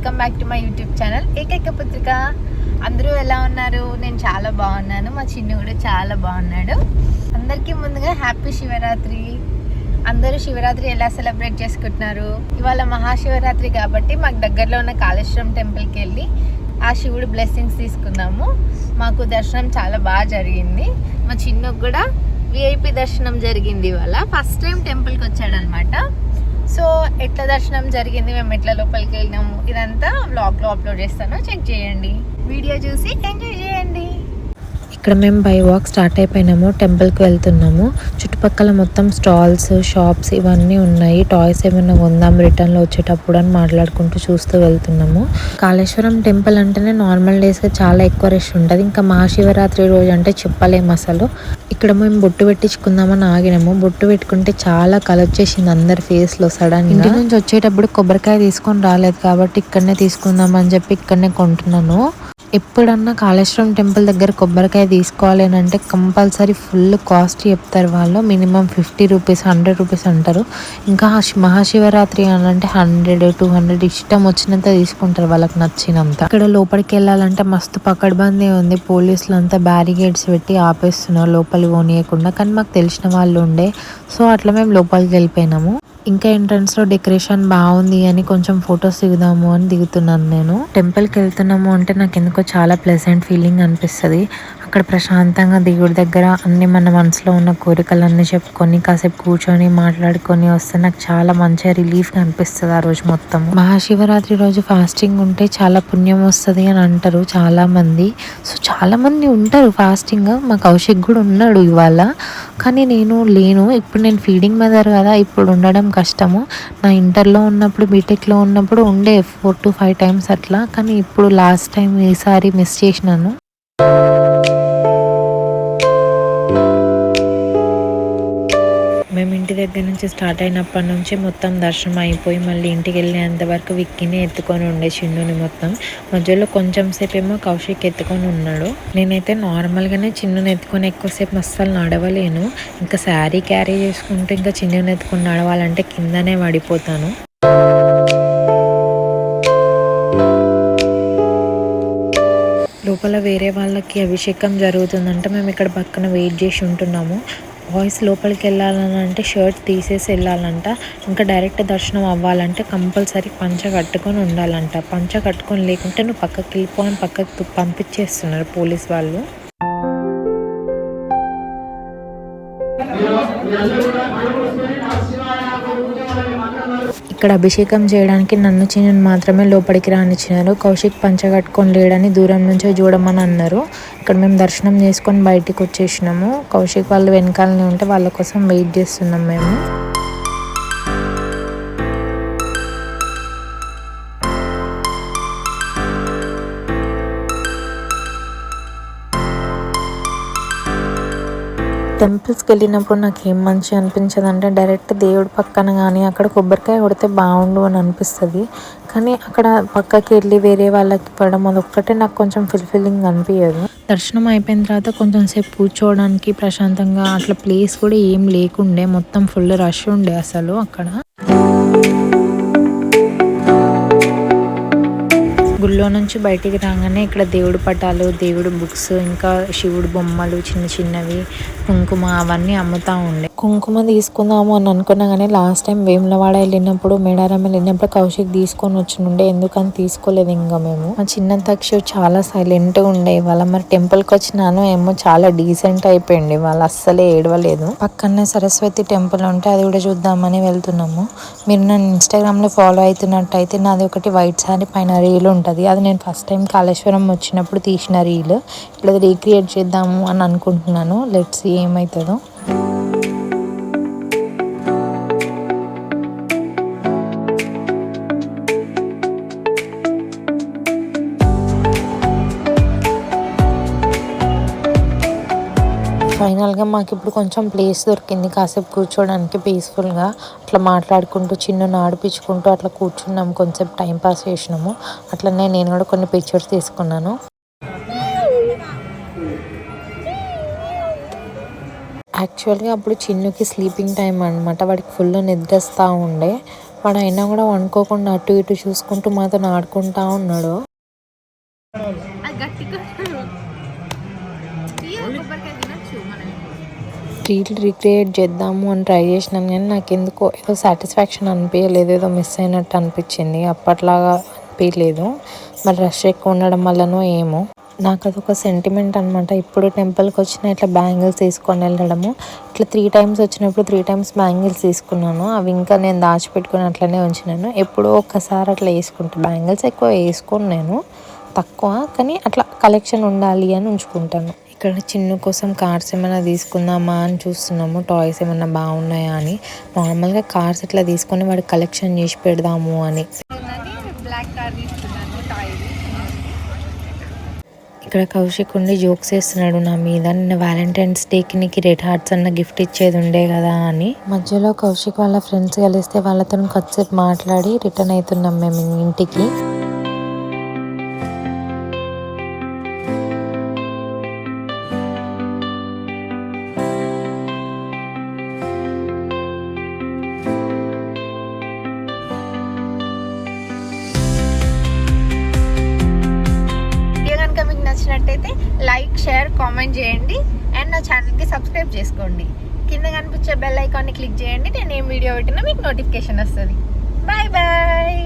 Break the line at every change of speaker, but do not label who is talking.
Welcome back to my YouTube channel ఏకైక పుత్రిక. అందరూ ఎలా ఉన్నారు? నేను చాలా బాగున్నాను. మా చిన్ను కూడా చాలా బాగున్నాడు. అందరికీ ముందుగా హ్యాపీ శివరాత్రి. అందరూ శివరాత్రి ఎలా సెలబ్రేట్ చేసుకుంటున్నారు? ఇవాళ మహాశివరాత్రి కాబట్టి మాకు దగ్గరలో ఉన్న కాళేశ్వరం టెంపుల్కి వెళ్ళి ఆ శివుడు బ్లెస్సింగ్స్ తీసుకున్నాము. మాకు దర్శనం చాలా బాగా జరిగింది. మా చిన్నుకు కూడా విఐపి దర్శనం జరిగింది. ఇవాళ ఫస్ట్ టైం టెంపుల్కి వచ్చాడనమాట. సో ఎట్లా దర్శనం జరిగింది, మేము ఎట్లా లోపలికి వెళ్ళినాము, ఇదంతా వ్లాగ్లో అప్లోడ్ చేస్తాను, చెక్ చేయండి. వీడియో చూసి ఎంజాయ్ చేయండి.
ఇక్కడ మేము బై వాక్ స్టార్ట్ అయిపోయినాము. టెంపుల్కి వెళ్తున్నాము. చుట్టుపక్కల మొత్తం స్టాల్స్, షాప్స్ ఇవన్నీ ఉన్నాయి. టాయ్స్ ఏమైనా కొందాం రిటర్న్లో వచ్చేటప్పుడు అని మాట్లాడుకుంటూ చూస్తూ వెళ్తున్నాము. కాళేశ్వరం టెంపుల్ అంటేనే నార్మల్ డేస్గా చాలా ఎక్కువ రష్ ఉంటుంది. ఇంకా మహాశివరాత్రి రోజు అంటే చెప్పలేము అసలు. ఇక్కడ మేము బొట్టు పెట్టించుకుందామని ఆగినాము. బొట్టు పెట్టుకుంటే చాలా కలొచ్చేసింది అందరి ఫేస్లో సడన్. ఇంటి నుంచి వచ్చేటప్పుడు కొబ్బరికాయ తీసుకొని రాలేదు కాబట్టి ఇక్కడనే తీసుకుందాం అని చెప్పి ఇక్కడనే కొంటున్నాను. ఎప్పుడన్నా కాళేశ్వరం టెంపుల్ దగ్గర కొబ్బరికాయ తీసుకోవాలి అని అంటే కంపల్సరీ ఫుల్ కాస్ట్ చెప్తారు వాళ్ళు. మినిమం 50 రూపీస్ 100 రూపీస్ అంటారు. ఇంకా మహాశివరాత్రి అని అంటే 100 200 ఇష్టం వచ్చినంత తీసుకుంటారు వాళ్ళకి నచ్చినంత. ఇక్కడ లోపలికి వెళ్ళాలంటే మస్తు పకడ్బందీ ఉంది. పోలీసులు అంతా బ్యారిగేడ్స్ పెట్టి ఆపేస్తున్నారు లోపలికి పోనీయకుండా. కానీ మాకు తెలిసిన వాళ్ళు ఉండే, సో అట్లా మేము లోపలికి వెళ్ళిపోయినాము. ఇంకా ఎంట్రన్స్లో డెకరేషన్ బాగుంది అని కొంచెం ఫొటోస్ దిగుదాము అని దిగుతున్నాను నేను. టెంపుల్కి వెళ్తున్నాము అంటే నాకు ఎందుకో చాలా ప్లెజెంట్ ఫీలింగ్ అనిపిస్తుంది. అక్కడ ప్రశాంతంగా దేవుడి దగ్గర అన్ని మన మనసులో ఉన్న కోరికలన్నీ చెప్పుకొని కాసేపు కూర్చొని మాట్లాడుకొని వస్తే నాకు చాలా మంచిగా రిలీఫ్గా అనిపిస్తుంది ఆ రోజు మొత్తం. మహాశివరాత్రి రోజు ఫాస్టింగ్ ఉంటే చాలా పుణ్యం వస్తుంది అని అంటారు చాలా మంది. సో చాలా మంది ఉంటారు ఫాస్టింగ్. మా కౌశిక్ కూడా ఉన్నాడు ఇవాళ, కానీ నేను లేను. ఇప్పుడు నేను ఫీడింగ్ మదర్ కదా, ఇప్పుడు ఉండడం కష్టము. నా ఇంటర్లో ఉన్నప్పుడు బీటెక్లో ఉన్నప్పుడు ఉండే 4 to 5 టైమ్స్ అట్లా, కానీ ఇప్పుడు లాస్ట్ టైం ఈసారి మిస్ చేసినాను. మేము ఇంటి దగ్గర నుంచి స్టార్ట్ అయినప్పటి నుంచి మొత్తం దర్శనం అయిపోయి మళ్ళీ ఇంటికి వెళ్ళేంత వరకు విక్కిని ఎత్తుకొని ఉండే చిన్నుని మొత్తం. మధ్యలో కొంచెం సేపు ఏమో కౌశిక్ ఎత్తుకొని ఉన్నాడు. నేనైతే నార్మల్గానే చిన్నుని ఎత్తుకొని ఎక్కువసేపు అస్సలు నడవలేను. ఇంకా శారీ క్యారీ చేసుకుంటూ ఇంకా చిన్నుని ఎత్తుకొని నడవాలంటే కిందనే పడిపోతాను. లోపల వేరే వాళ్ళకి అభిషేకం జరుగుతుందంటే మేము ఇక్కడ పక్కన వెయిట్ చేసి ఉంటున్నాము. బాయ్స్ లోపలికి వెళ్ళాలని అంటే షర్ట్ తీసేసి వెళ్ళాలంట. ఇంకా డైరెక్ట్ దర్శనం అవ్వాలంటే కంపల్సరీ పంచ కట్టుకొని ఉండాలంట. పంచ కట్టుకొని లేకుంటే నువ్వు పక్కకి వెళ్ళిపో అని పక్కకు పంపించేస్తున్నారు పోలీస్ వాళ్ళు. ఇక్కడ అభిషేకం చేయడానికి నన్ను చిన్న మాత్రమే లోపలికి రానిచ్చినారు. కౌశిక్ పంచ కట్టుకొని లేడని దూరం నుంచే చూడమని అన్నారు. ఇక్కడ మేము దర్శనం చేసుకొని బయటికి వచ్చేసినాము. కౌశిక్ వాళ్ళు వెనకాలనే ఉంటే వాళ్ళ కోసం వెయిట్ చేస్తున్నాం మేము. టెంపుల్స్కి వెళ్ళినప్పుడు నాకు ఏం మంచి అనిపించదు అంటే డైరెక్ట్ దేవుడి పక్కన కానీ అక్కడ కొబ్బరికాయ కొడితే బాగుండు అని అనిపిస్తుంది. కానీ అక్కడ పక్కకి వెళ్ళి వేరే వాళ్ళకి పడడం అదొక్కటే నాకు కొంచెం ఫుల్ఫిల్లింగ్ అనిపించదు. దర్శనం అయిపోయిన తర్వాత కొంచెం సేపు కూర్చోవడానికి ప్రశాంతంగా అట్లా ప్లేస్ కూడా ఏం లేకుండే, మొత్తం ఫుల్ రష్ ఉండే అసలు అక్కడ. గుళ్ళో నుంచి బయటికి రాగానే ఇక్కడ దేవుడు పటాలు, దేవుడు బుక్స్, ఇంకా శివుడు బొమ్మలు చిన్న చిన్నవి, కుంకుమ అవన్నీ అమ్ముతా ఉండే. కుంకుమ తీసుకుందాము అని అనుకున్నా కానీ లాస్ట్ టైం వేములవాడ వెళ్ళినప్పుడు మేడారం వెళ్ళినప్పుడు కౌశిక్ తీసుకొని వచ్చినుండే, ఎందుకని తీసుకోలేదు. ఇంకా మేము మా చిన్న తక్షు చాలా సైలెంట్గా ఉండే. ఇవాళ మరి టెంపుల్కి వచ్చినాను ఏమో చాలా డీసెంట్ అయిపోయింది. వాళ్ళు అస్సలే ఏడవలేదు. పక్కనే సరస్వతి టెంపుల్ ఉంటే అది కూడా చూద్దామని వెళ్తున్నాము. మీరు నన్ను ఇన్స్టాగ్రామ్లో ఫాలో అవుతున్నట్టయితే నాది ఒకటి వైట్ శారీ పైన రీల్ ఉంటుంది. అది నేను ఫస్ట్ టైం కాళేశ్వరం వచ్చినప్పుడు తీసిన రీల్. ఇప్పుడు అది రీక్రియేట్ చేద్దాము అని అనుకుంటున్నాను. లెట్స్ సీ ఏమవుతుందో. ఫైనల్గా మాకు ఇప్పుడు కొంచెం ప్లేస్ దొరికింది కాసేపు కూర్చోడానికి పీస్ఫుల్గా. అట్లా మాట్లాడుకుంటూ చిన్నుని ఆడిపించుకుంటూ అట్లా కూర్చున్నాము. కొంచెం టైం పాస్ చేసినాము. అట్లనే నేను కూడా కొన్ని పిక్చర్స్ తీసుకున్నాను. యాక్చువల్గా అప్పుడు చిన్నుకి స్లీపింగ్ టైం అనమాట. వాడికి ఫుల్ నిద్ర వస్తూ ఉండే. వాడు అయినా కూడా వండుకోకుండా అటు ఇటు చూసుకుంటూ మాతో ఆడుకుంటా ఉన్నాడు. రీల్ రిక్రియేట్ చేద్దాము అని ట్రై చేసినాను కానీ నాకు ఎందుకో ఏదో సాటిస్ఫాక్షన్ అనిపించలేదు, ఏదో మిస్ అయినట్టు అనిపించింది. అప్పట్లాగా అనిపించలేదు. మరి రష్ ఎక్కువ ఉండడం వల్లనో ఏమో, నాకు అదొక సెంటిమెంట్ అనమాట. ఇప్పుడు టెంపుల్కి వచ్చిన ఇట్లా బ్యాంగిల్స్ తీసుకొని వెళ్ళడము, ఇట్లా 3 times వచ్చినప్పుడు 3 times బ్యాంగిల్స్ తీసుకున్నాను. అవి ఇంకా నేను దాచిపెట్టుకుని అట్లనే ఉంచినాను. ఎప్పుడో ఒక్కసారి అట్లా వేసుకుంటాను. బ్యాంగిల్స్ ఎక్కువ వేసుకోను నేను, తక్కువ, కానీ అట్లా కలెక్షన్ ఉండాలి అని ఉంచుకుంటాను. ఇక్కడ చిన్న కోసం కార్స్ ఏమైనా తీసుకుందామా అని చూస్తున్నాము, టాయ్స్ ఏమైనా బాగున్నాయా అని. నార్మల్గా కార్స్ ఇట్లా తీసుకొని వాడికి కలెక్షన్ చేసి పెడదాము అని. ఇక్కడ కౌశిక్ ఉండి జోక్స్ వేస్తున్నాడు నా మీద. నిన్న వ్యాలంటైన్స్ డేకి నీకు రెడ్ హార్ట్స్ అన్న గిఫ్ట్ ఇచ్చేది ఉండే కదా అని. మధ్యలో కౌశిక్ వాళ్ళ ఫ్రెండ్స్ కలిస్తే వాళ్ళతో కొద్దిసేపు మాట్లాడి రిటర్న్ అవుతున్నాం మేము ఇంటికి.
మీకు నచ్చినట్టయితే లైక్, షేర్, కామెంట్ చేయండి. అండ్ నా ఛానల్కి సబ్స్క్రైబ్ చేసుకోండి. కింద కనిపించే బెల్ ఐకాన్ని క్లిక్ చేయండి. నేను ఏం వీడియో పెట్టినా మీకు నోటిఫికేషన్ వస్తుంది. Bye bye.